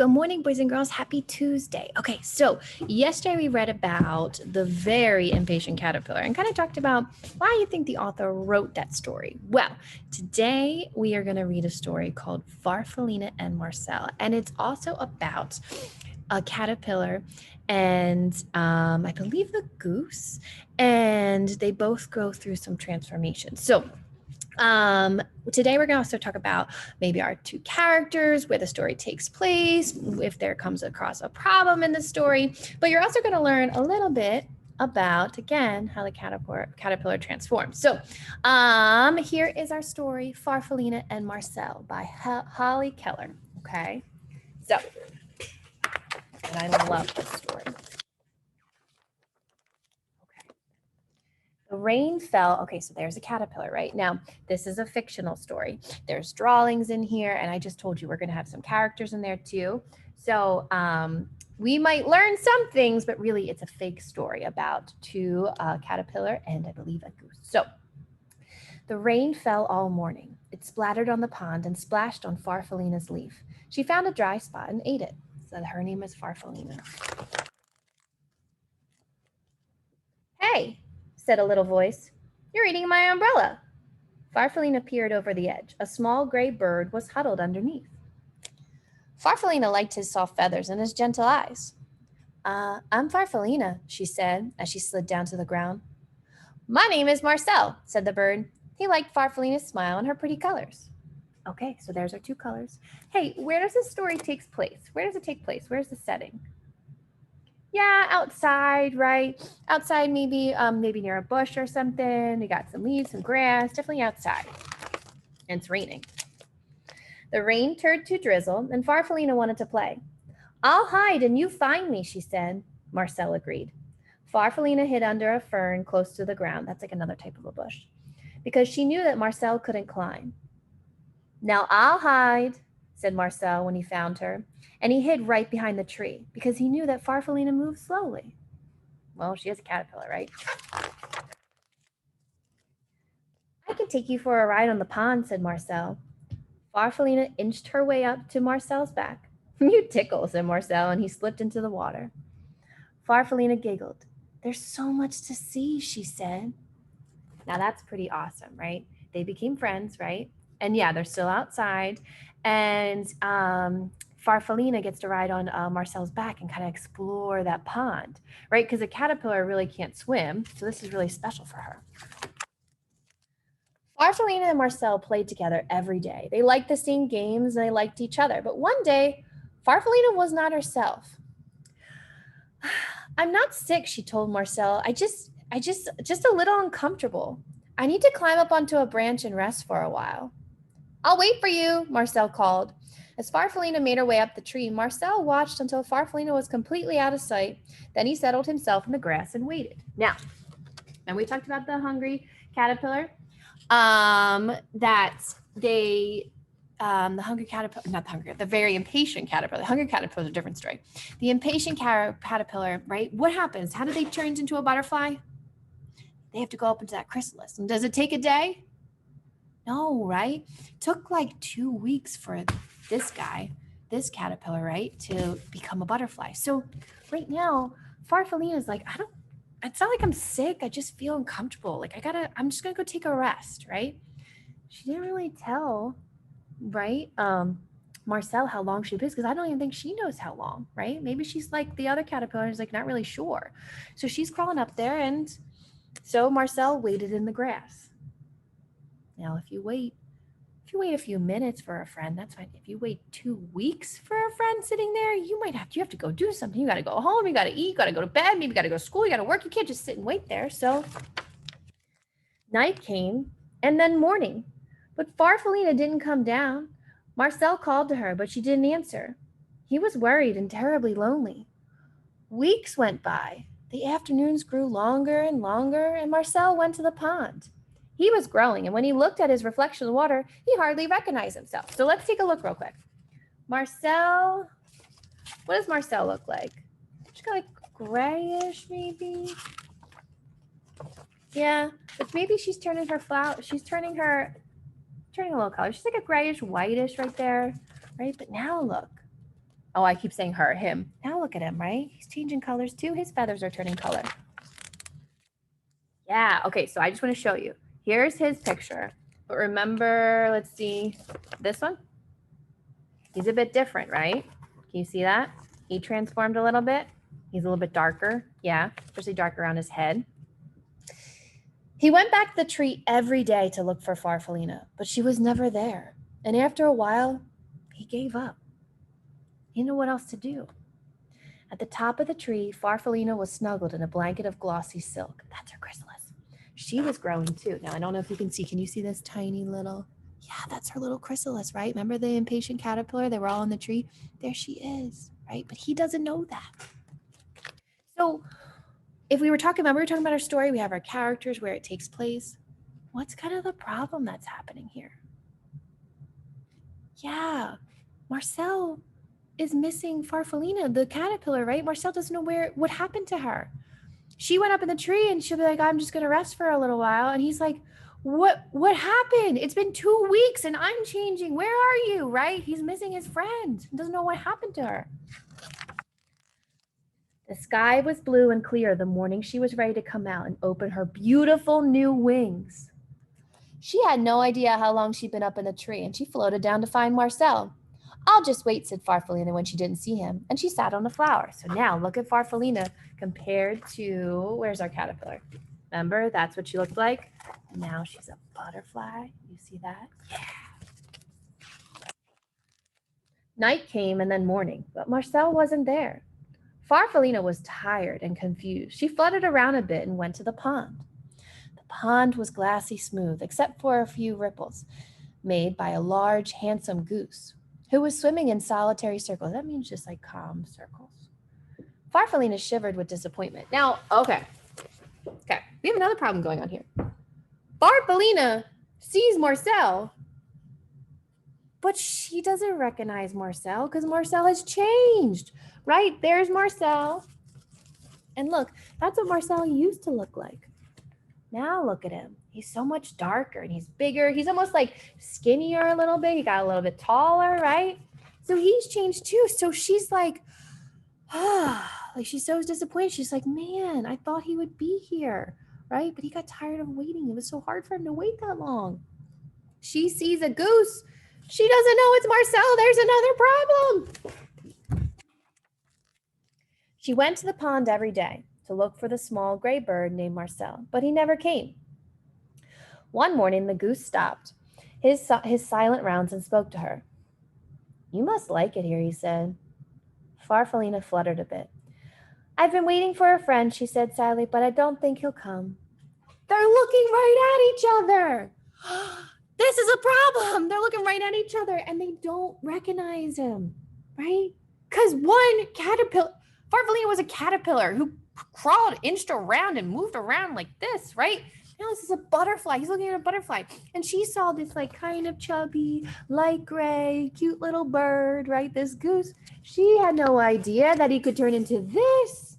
Good morning, boys and girls. Happy Tuesday. Okay, so yesterday we read about the very impatient caterpillar and kind of talked about why you think the author wrote that story. Well, today we are going to read a story called Farfallina and Marcel, and it's also about a caterpillar and I believe the goose, and they both go through some transformations. So today we're going to also talk about maybe our two characters, where the story takes place, if there comes across a problem in the story, but you're also going to learn a little bit about, again, how the caterpillar transforms. So here is our story, Farfallina and Marcel by Holly Keller. Okay, so, and I love this story. The rain fell. Okay, so there's a caterpillar, right? Now, this is a fictional story. There's drawings in here, and I just told you we're going to have some characters in there too. So we might learn some things, but really it's a fake story about a caterpillar and I believe a goose. So the rain fell all morning. It splattered on the pond and splashed on Farfallina's leaf. She found a dry spot and ate it. So her name is Farfallina. Hey, said a little voice. You're eating my umbrella. Farfallina peered over the edge. A small gray bird was huddled underneath. Farfallina liked his soft feathers and his gentle eyes. I'm Farfallina, she said as she slid down to the ground. My name is Marcel, said the bird. He liked Farfallina's smile and her pretty colors. Okay, so there's our two colors. Hey, where does this story take place? Where does it take place? Where's the setting? Yeah, outside, right? Outside, maybe near a bush or something. We got some leaves, some grass, definitely outside. And it's raining. The rain turned to drizzle, and Farfallina wanted to play. I'll hide and you find me, she said. Marcel agreed. Farfallina hid under a fern close to the ground. That's like another type of a bush. Because she knew that Marcel couldn't climb. Now I'll hide, said Marcel when he found her, and he hid right behind the tree because he knew that Farfallina moved slowly. Well, she is a caterpillar, right? I can take you for a ride on the pond, said Marcel. Farfallina inched her way up to Marcel's back. You tickle, said Marcel, and he slipped into the water. Farfallina giggled. There's so much to see, she said. Now that's pretty awesome, right? They became friends, right? And yeah, they're still outside. And Farfallina gets to ride on Marcel's back and kind of explore that pond, right? Because a caterpillar really can't swim. So this is really special for her. Farfallina and Marcel played together every day. They liked the same games and they liked each other. But one day, Farfallina was not herself. I'm not sick, she told Marcel. I just a little uncomfortable. I need to climb up onto a branch and rest for a while. I'll wait for you, Marcel called. As Farfallina made her way up the tree, Marcel watched until Farfallina was completely out of sight. Then he settled himself in the grass and waited. Now, and we talked about the hungry caterpillar. The very impatient caterpillar. The hungry caterpillar is a different story. The impatient caterpillar, right? What happens? How do they turn into a butterfly? They have to go up into that chrysalis. And does it take a day? No, right? It took like 2 weeks for this caterpillar, right, to become a butterfly. So right now, Farfallina is like, it's not like I'm sick. I just feel uncomfortable. Like I'm just going to go take a rest, right? She didn't really tell, right, Marcel how long she was, because I don't even think she knows how long, right? Maybe she's like the other caterpillar is like not really sure. So she's crawling up there, and so Marcel waited in the grass. Now, if you wait a few minutes for a friend, that's fine. If you wait 2 weeks for a friend sitting there, you have to go do something. You got to go home. You got to eat. You got to go to bed. Maybe you got to go to school. You got to work. You can't just sit and wait there. So night came and then morning. But Farfallina didn't come down. Marcel called to her, but she didn't answer. He was worried and terribly lonely. Weeks went by. The afternoons grew longer and longer, and Marcel went to the pond. He was growing, and when he looked at his reflection in the water, he hardly recognized himself. So let's take a look real quick. Marcel, what does Marcel look like? She's got like grayish, maybe. Yeah, but maybe she's turning her flower. She's turning a little color. She's like a grayish, whitish right there, right? But now look, Oh, I keep saying her, him. Now look at him, right? He's changing colors too. His feathers are turning color. Yeah, okay, so I just want to show you. Here's his picture. But remember, let's see, this one? He's a bit different, right? Can you see that? He transformed a little bit. He's a little bit darker. Yeah, especially dark around his head. He went back to the tree every day to look for Farfallina, but she was never there. And after a while, he gave up. He didn't know what else to do. At the top of the tree, Farfallina was snuggled in a blanket of glossy silk. That's her chrysalis. She was growing too. Now, I don't know if you can see. Can you see this tiny little? Yeah, that's her little chrysalis, right? Remember the impatient caterpillar? They were all in the tree. There she is, right? But he doesn't know that. So if we were talking about our story, we have our characters, where it takes place. What's kind of the problem that's happening here? Yeah, Marcel is missing Farfallina, the caterpillar, right? Marcel doesn't know what happened to her. She went up in the tree and she'll be like, I'm just going to rest for a little while. And he's like, what happened? It's been 2 weeks and I'm changing. Where are you? Right? He's missing his friend. Doesn't know what happened to her. The sky was blue and clear the morning she was ready to come out and open her beautiful new wings. She had no idea how long she'd been up in the tree, and she floated down to find Marcel. I'll just wait, said Farfallina when she didn't see him, and she sat on the flower. So now look at Farfallina compared to, where's our caterpillar? Remember, that's what she looked like? Now she's a butterfly. You see that? Yeah. Night came and then morning, but Marcel wasn't there. Farfallina was tired and confused. She fluttered around a bit and went to the pond. The pond was glassy smooth, except for a few ripples made by a large, handsome goose who was swimming in solitary circles. That means just like calm circles. Farfallina shivered with disappointment. Now, okay, we have another problem going on here. Farfallina sees Marcel, but she doesn't recognize Marcel because Marcel has changed, right? There's Marcel. And look, that's what Marcel used to look like. Now look at him. He's so much darker and he's bigger. He's almost like skinnier a little bit. He got a little bit taller, right? So he's changed too. So she's like, like she's so disappointed. She's like, man, I thought he would be here, right? But he got tired of waiting. It was so hard for him to wait that long. She sees a goose. She doesn't know it's Marcel. There's another problem. She went to the pond every day to look for the small gray bird named Marcel, but he never came. One morning, the goose stopped his silent rounds and spoke to her. You must like it here, he said. Farfallina fluttered a bit. I've been waiting for a friend, she said sadly, but I don't think he'll come. They're looking right at each other. This is a problem. They're looking right at each other and they don't recognize him, right? Because one caterpillar, Farfallina was a caterpillar who crawled, inched around and moved around like this, right? Now this is a butterfly. He's looking at a butterfly. And she saw this like kind of chubby, light gray, cute little bird, right? This goose. She had no idea that he could turn into this.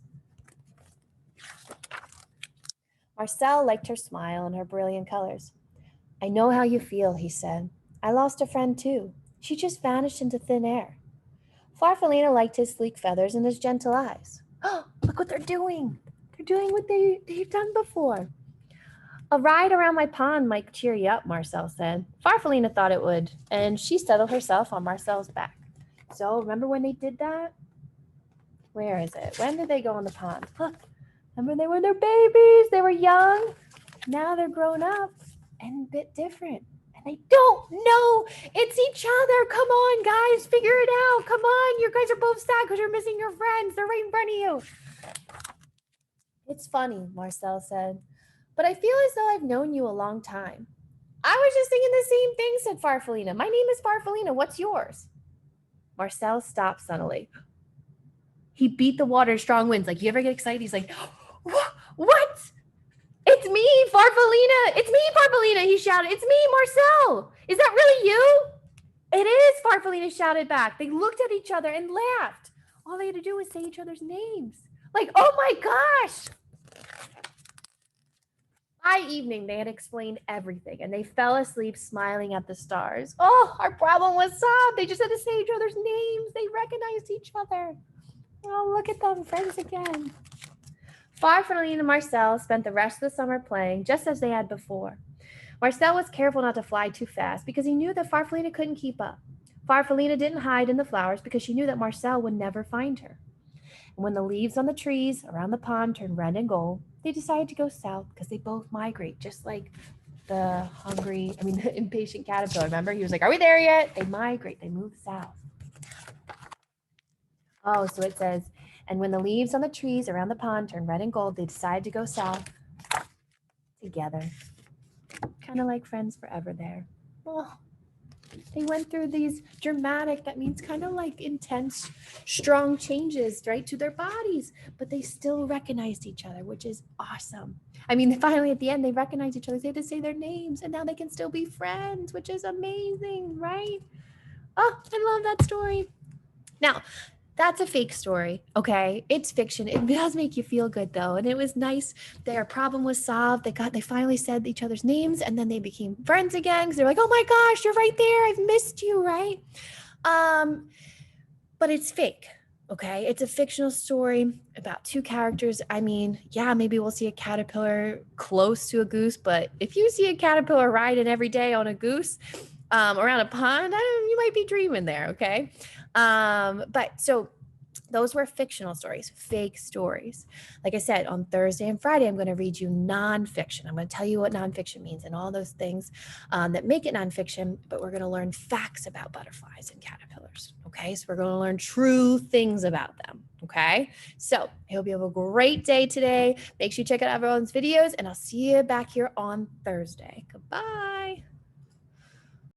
Marcel liked her smile and her brilliant colors. I know how you feel, he said. I lost a friend too. She just vanished into thin air. Farfallina liked his sleek feathers and his gentle eyes. Oh, look what they're doing. They're doing what they've done before. A ride around my pond might cheer you up, Marcel said. Farfallina thought it would, and she settled herself on Marcel's back. So remember when they did that? Where is it? When did they go on the pond? Look, remember they were their babies. They were young. Now they're grown up and a bit different. And they don't know it's each other. Come on, guys, figure it out. Come on, you guys are both sad because you're missing your friends. They're right in front of you. It's funny, Marcel said, but I feel as though I've known you a long time. I was just thinking the same thing, said Farfallina. My name is Farfallina. What's yours? Marcel stopped suddenly. He beat the water in strong winds. Like, you ever get excited? He's like, what? It's me, Farfallina. It's me, Farfallina, he shouted. It's me, Marcel. Is that really you? It is, Farfallina shouted back. They looked at each other and laughed. All they had to do was say each other's names. Like, oh my gosh. By evening, they had explained everything and they fell asleep smiling at the stars. Oh, our problem was solved. They just had to say each other's names. They recognized each other. Oh, look at them, friends again. Farfallina and Marcel spent the rest of the summer playing just as they had before. Marcel was careful not to fly too fast because he knew that Farfallina couldn't keep up. Farfallina didn't hide in the flowers because she knew that Marcel would never find her. And when the leaves on the trees around the pond turned red and gold, they decided to go south because they both migrate, just like the impatient caterpillar. Remember? He was like, "Are we there yet?" They migrate, they move south. Oh, so it says, and when the leaves on the trees around the pond turned red and gold, they decided to go south together. Kind of like friends forever there. Oh, they went through these dramatic, that means kind of like intense, strong changes, right, to their bodies, but they still recognized each other, which is awesome. I mean, finally at the end, they recognized each other. They had to say their names, and now they can still be friends, which is amazing, right? Oh, I love that story. Now, that's a fake story, okay? It's fiction. It does make you feel good though, and it was nice. Their problem was solved. They finally said each other's names, and then they became friends again because they're like, "Oh my gosh, you're right there. I've missed you," right? But it's fake, okay? It's a fictional story about two characters. I mean, yeah, maybe we'll see a caterpillar close to a goose, but if you see a caterpillar riding every day on a goose around a pond, you might be dreaming there, okay? But so those were fictional stories, fake stories. Like I said, on Thursday and Friday, I'm going to read you nonfiction. I'm going to tell you what nonfiction means and all those things that make it nonfiction, but we're going to learn facts about butterflies and caterpillars. Okay, so we're going to learn true things about them. Okay, so I hope you have a great day today. Make sure you check out everyone's videos, and I'll see you back here on Thursday. Goodbye.